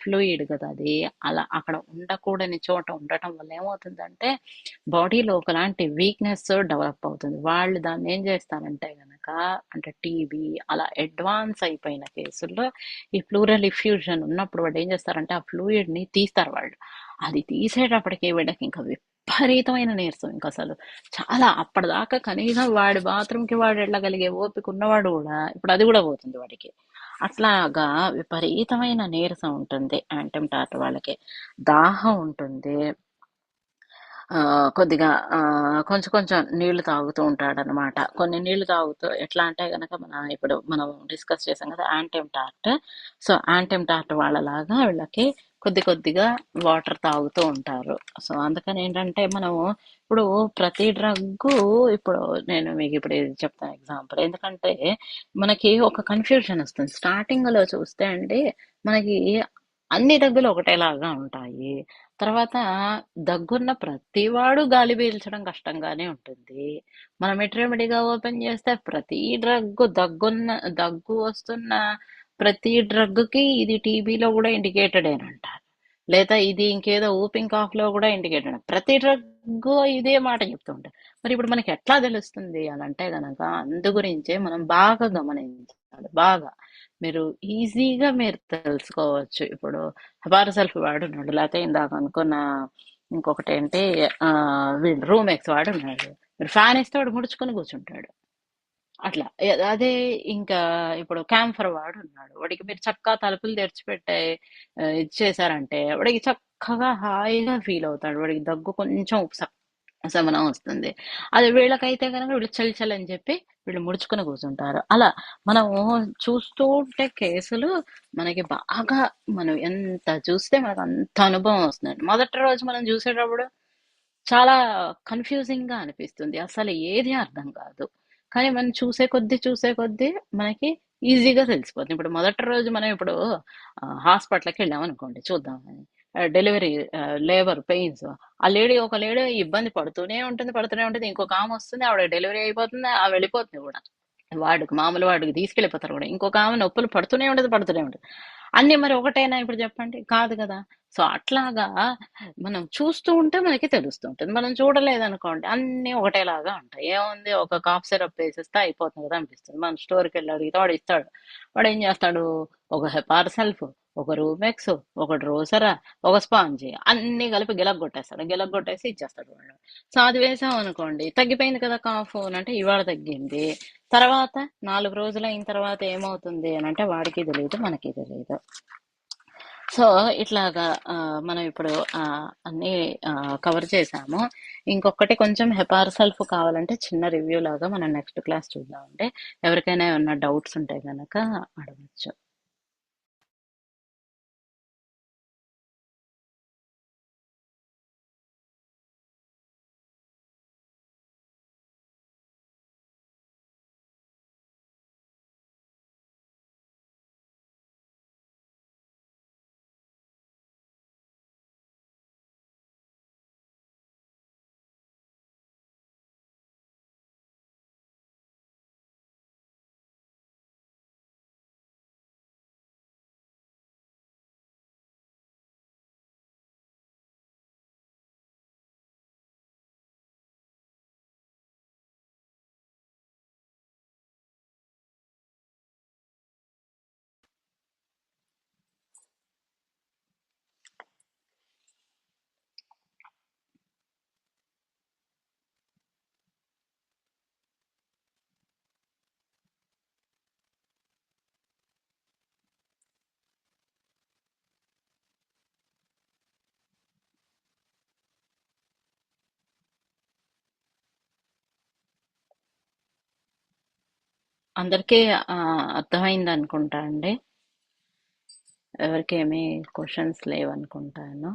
ఫ్లూయిడ్ కదా అది. అలా అక్కడ ఉండకూడని చోట ఉండటం వల్ల ఏమవుతుందంటే బాడీలో ఒకలాంటి వీక్నెస్ డెవలప్ అవుతుంది. వాళ్ళు దాన్ని ఏం చేస్తారంటే గనక, అంటే టీబీ అలా అడ్వాన్స్ అయిపోయిన కేసుల్లో ఈ ప్లూరల్ ఎఫ్యూజన్ ఉన్నప్పుడు వాళ్ళు ఏం చేస్తారంటే ఆ ఫ్లూయిడ్ ని తీస్తారు వాళ్ళు. అది తీసేటప్పటికి వీళ్ళకి ఇంకా విపరీతమైన నీరసం. ఇంకా అసలు చాలా అప్పటిదాకా కనీసం వాడి బాత్రూమ్కి వాడు వెళ్ళగలిగే ఓపిక ఉన్నవాడు కూడా ఇప్పుడు అది కూడా పోతుంది వాడికి. అట్లాగా విపరీతమైన నీరసం ఉంటుంది యాంటంటాట్ వాళ్ళకి. దాహం ఉంటుంది. ఆ, కొద్దిగా కొంచెం కొంచెం నీళ్లు తాగుతూ ఉంటాడనమాట. కొన్ని నీళ్లు తాగుతూ ఎట్లా అంటే గనక ఇప్పుడు మనం డిస్కస్ చేసాం కదా యాంటెమ్ టార్ట్. సో యాంటెమ్ టార్ట్ వాళ్ళలాగా వీళ్ళకి కొద్ది కొద్దిగా వాటర్ తాగుతూ ఉంటారు. సో అందుకని ఏంటంటే మనము ఇప్పుడు ప్రతి డ్రగ్, ఇప్పుడు నేను మీకు ఇప్పుడు ఇది చెప్తాను ఎగ్జాంపుల్. ఎందుకంటే మనకి ఒక కన్ఫ్యూజన్ వస్తుంది స్టార్టింగ్ లో చూస్తే అండి. మనకి అన్ని దగ్గులు ఒకటేలాగా ఉంటాయి. తర్వాత దగ్గున్న ప్రతివాడు గాలి పీల్చడం కష్టంగానే ఉంటుంది. మనం రెమెడీగా ఓపెన్ చేస్తే ప్రతి దగ్గు వస్తున్న ప్రతి డ్రగ్కి ఇది టీబీలో కూడా ఇండికేటెడ్ అంటారు. లేదా ఇది ఇంకేదో ఊపింగ్ కాఫ్ లో కూడా ఇండికేటెడ్. ప్రతి డ్రగ్ ఇదే మాట చెప్తుంటారు. మరి ఇప్పుడు మనకి ఎట్లా తెలుస్తుంది అని అంటే గనక అందు గురించే మనం బాగా గమనించాలి. బాగా మీరు ఈజీగా మీరు తెలుసుకోవచ్చు. ఇప్పుడు హెపార్ సెల్ఫ్ వాడున్నాడు, లేకపోతే ఇందాక అనుకున్న ఇంకొకటి ఏంటి, ఆ వీళ్ళు రూమ్ ఎక్స్ వాడున్నాడు. మీరు ఫ్యాన్ ఇస్తే వాడు ముడుచుకొని కూర్చుంటాడు. అట్లా అదే ఇంకా ఇప్పుడు క్యాంఫర్ వాడు ఉన్నాడు, వాడికి మీరు చక్కగా తలుపులు తెరిచిపెట్టే ఇది చేశారంటే వాడికి చక్కగా హాయిగా ఫీల్ అవుతాడు. వాడికి దగ్గు కొంచెం ఉపశమనం వస్తుంది. అది వీళ్ళకైతే కనుక వీళ్ళు చల్ చల్ అని చెప్పి వీళ్ళు ముడుచుకొని కూర్చుంటారు. అలా మనము చూస్తూ ఉంటే కేసులు మనకి బాగా, మనం ఎంత చూస్తే మనకు అంత అనుభవం వస్తుంది. మొదటి రోజు మనం చూసేటప్పుడు చాలా కన్ఫ్యూజింగ్ గా అనిపిస్తుంది, అసలు ఏది అర్థం కాదు. కానీ మనం చూసే కొద్దీ మనకి ఈజీగా తెలిసిపోతుంది. ఇప్పుడు మొదటి రోజు మనం ఇప్పుడు హాస్పిటల్కి వెళ్ళాం అనుకోండి చూద్దామని, డెలివరీ, లేబర్ పెయిన్స్, ఒక లేడీ ఇబ్బంది పడుతూనే ఉంటుంది. ఇంకొక ఆమె వస్తుంది, ఆవిడ డెలివరీ అయిపోతుంది, ఆ వెళ్ళిపోతుంది కూడా. మామూలు వాడికి తీసుకెళ్ళిపోతారు కూడా. ఇంకొక ఆమె నొప్పులు పడుతూనే ఉంటుంది. అన్ని మరి ఒకటేనా ఇప్పుడు చెప్పండి? కాదు కదా. సో అట్లాగా మనం చూస్తూ ఉంటే మనకి తెలుస్తూ ఉంటుంది. మనం చూడలేదనుకోండి అన్ని ఒకటేలాగా ఉంటాయి. ఏముంది, ఒక కాఫ్ సిరప్ వేసేస్తే అయిపోతుంది కదా అనిపిస్తుంది. మన స్టోర్కి వెళ్ళి అడిగితే వాడు ఇస్తాడు. వాడు ఏం చేస్తాడు, ఒక హెపార్ సెల్ఫ్, ఒక రూమెక్స్, ఒక డ్రోసరా, ఒక స్పాంజి అన్ని కలిపి గిలగొట్టేసి ఇచ్చేస్తాడు వాడు. సో అది వేసాం అనుకోండి, తగ్గిపోయింది కదా కాఫ్ అని అంటే ఇవాళ తగ్గింది. తర్వాత 4 రోజులు అయిన తర్వాత ఏమవుతుంది అని అంటే వాడికి తెలియదు, మనకి తెలియదు. సో ఇట్లాగా మనం ఇప్పుడు అన్ని కవర్ చేసాము. ఇంకొకటి కొంచెం హెపార్ సెల్ఫ్ కావాలంటే చిన్న రివ్యూ లాగా మనం నెక్స్ట్ క్లాస్ చూద్దామంటే, ఎవరికైనా ఏమన్నా డౌట్స్ ఉంటే కనుక అడగచ్చు. అందరికీ అర్థమైంది అనుకుంటా అండి. ఎవరికి ఏమీ క్వశ్చన్స్ లేవనుకుంటాను.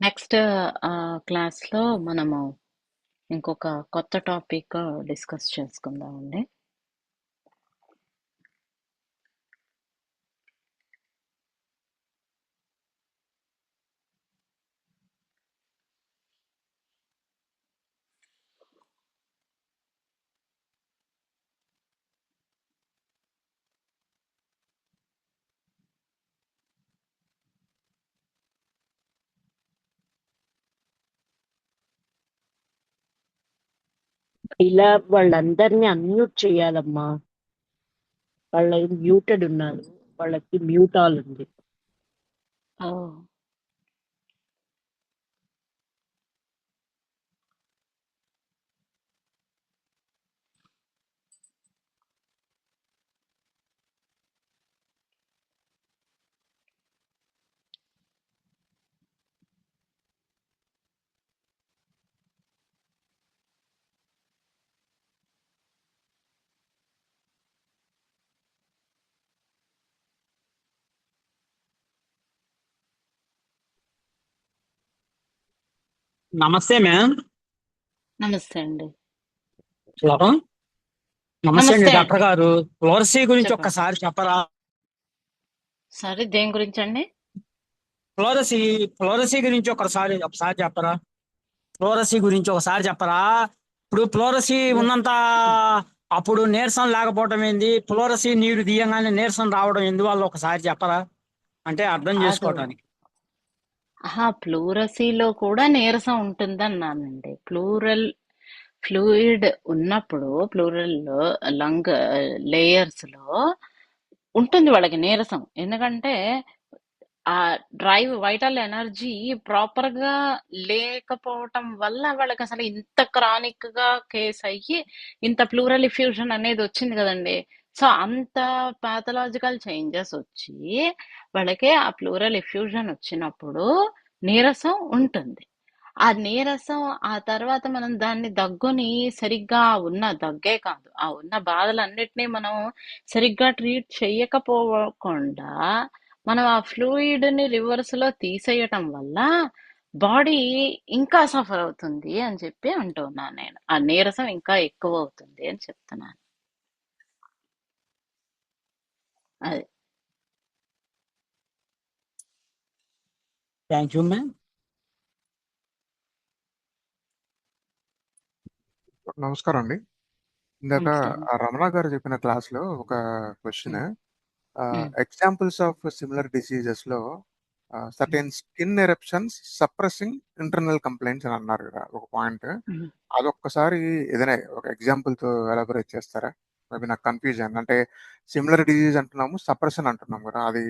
నెక్స్ట్ క్లాస్లో మనము ఇంకొక కొత్త టాపిక్ డిస్కస్ చేసుకుందామండి. ఇలా వాళ్ళందరినీ అన్మ్యూట్ చేయాలమ్మా. వాళ్ళ మ్యూటెడ్ ఉన్నారు, వాళ్ళకి మ్యూట్ ఆల్ ఉంది. ఓ నమస్తే మ్యామ్. నమస్తే అండి. హలో, నమస్తే అండి నమస్తే డాక్టర్ గారు. ఫ్లోరసీ గురించి చెప్పండి. ఒక్కసారి చెప్పరా? సరే, దేని గురించి అండి? ఫ్లోరసీ ఫ్లోరసీ గురించి ఒకసారి చెప్పరా? ఫ్లోరసీ గురించి ఒకసారి చెప్పరా? ఇప్పుడు ఫ్లోరసీ ఉన్నంత అప్పుడు నీరసం లేకపోవడం ఏంది? ఫ్లోరసీ నీరు తీయంగానే నీరసం రావడం ఎందువల్ల ఒకసారి చెప్పరా? అంటే అర్థం అదో చేసుకోవటానికి. ప్లూరసీలో కూడా నీరసం ఉంటుందన్నానండి. ఫ్లూయిడ్ ఉన్నప్పుడు ప్లూరల్ లంగ్ లేయర్స్ లో ఉంటుంది వాళ్ళకి నీరసం. ఎందుకంటే ఆ డ్రైవ్ వైటల్ ఎనర్జీ ప్రాపర్ గా లేకపోవటం వల్ల వాళ్ళకి అసలు ఇంత క్రానిక్ గా కేస్ అయ్యి ఇంత ప్లూరల్ ఇఫ్యూజన్ అనేది వచ్చింది కదండి. సో అంత పాథలాజికల్ చేంజెస్ వచ్చి వాళ్ళకి ఆ ప్లూరల్ ఇఫ్యూజన్ వచ్చినప్పుడు నీరసం ఉంటుంది. ఆ నీరసం ఆ తర్వాత మనం దాన్ని దగ్గుని సరిగ్గా ఉన్న దగ్గే కాదు, ఆ ఉన్న బాధలన్నిటినీ మనం సరిగ్గా ట్రీట్ చేయకపోకుండా మనం ఆ ఫ్లూయిడ్ ని రివర్స్ లో తీసేయటం వల్ల బాడీ ఇంకా సఫర్ అవుతుంది అని చెప్పి అంటున్నాను. నేను ఆ నీరసం ఇంకా ఎక్కువ అవుతుంది అని చెప్తున్నాను. అది థ్యాంక్ యూ మ్యామ్. నమస్కారం అండి. ఇందాక నమస్తే అండి. రమణ గారు చెప్పిన క్లాస్లో ఒక question, um, um, examples of similar diseases లో certain skin eruptions suppressing internal complaints అని అన్నారు కదా ఒక పాయింట్. ఉమ్. అదొక్కసారి ఏదైనా ఒక ఎగ్జాంపుల్ తో ఎలాబొరేట్ చేస్తారా? మేబీ నాకు కన్ఫ్యూజన్, అంటే సిమిలర్ డిసీజ్ అంటున్నాము, సప్రెషన్ అంటున్నాము కదా, అది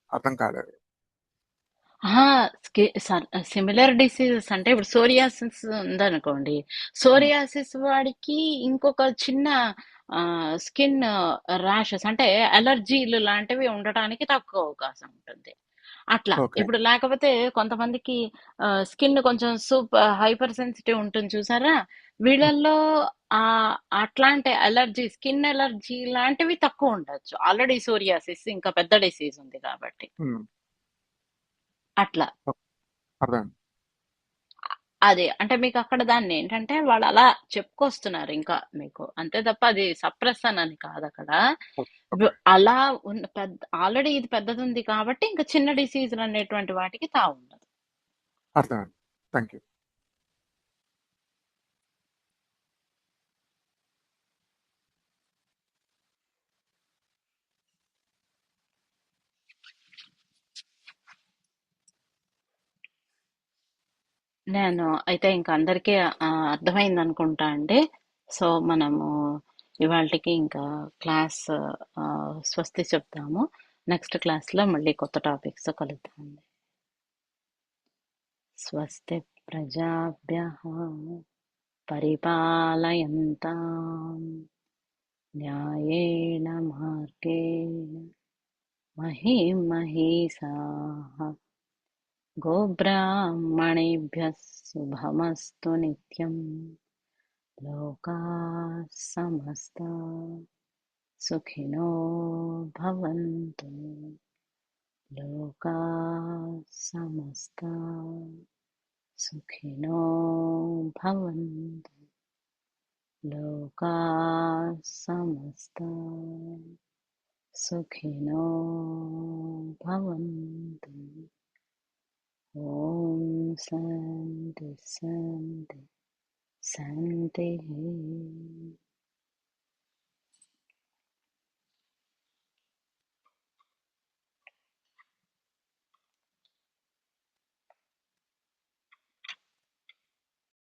అర్థం కాలేదు. సిమిలర్ డిసీజెస్ అంటే ఇప్పుడు సోరియాసిస్ ఉందనుకోండి. సోరియాసిస్ వాడికి ఇంకొక చిన్న స్కిన్ ర్యాషెస్ అంటే అలర్జీలు లాంటివి ఉండటానికి తక్కువ అవకాశం ఉంటుంది. అట్లా ఓకే. ఇప్పుడు లేకపోతే కొంతమందికి స్కిన్ కొంచెం హైపర్ సెన్సిటివ్ ఉంటుంది చూసారా, వీళ్ళల్లో ఆ అట్లాంటి అలర్జీ, స్కిన్ అలర్జీ లాంటివి తక్కువ ఉండొచ్చు. ఆల్రెడీ సోరియాసిస్ ఇంకా పెద్ద డిసీజ్ ఉంది కాబట్టి అట్లా. అర్థం. అదే అంటే మీకు అక్కడ దాన్ని ఏంటంటే వాళ్ళు అలా చెప్పుకొస్తున్నారు ఇంకా మీకు, అంతే తప్ప అది సప్రెషన్ అని కాదు అక్కడ. ఓకే, అలా ఉన్న పెద్ద ఆల్రెడీ ఇది పెద్దది ఉంది కాబట్టి ఇంకా చిన్న డిసీజులు అనేటువంటి వాటికి తావు ఉండదు. అర్థం. Thank you. నేను అయితే ఇంకా అందరికీ అర్థమైంది అనుకుంటా అండి. సో మనము ఇవాళకి ఇంకా క్లాస్ స్వస్తి చెప్తాము. నెక్స్ట్ క్లాస్లో మళ్ళీ కొత్త టాపిక్స్ కలుద్దామండి. స్వస్తి ప్రజాభ్యః పరిపాలయంతాం న్యాయేన మార్గేణ మహీం మహీషాః గోబ్రాహ్మణేభ్యः శుభమస్తు నిత్యం. लोका समस्ता सुखिनो भवन्तु। लोका समस्ता सुखिनो भवन्तु। लोका समस्ता सुखिनो भवन्तु। ॐ शान्ति शान्ति शान्तिः।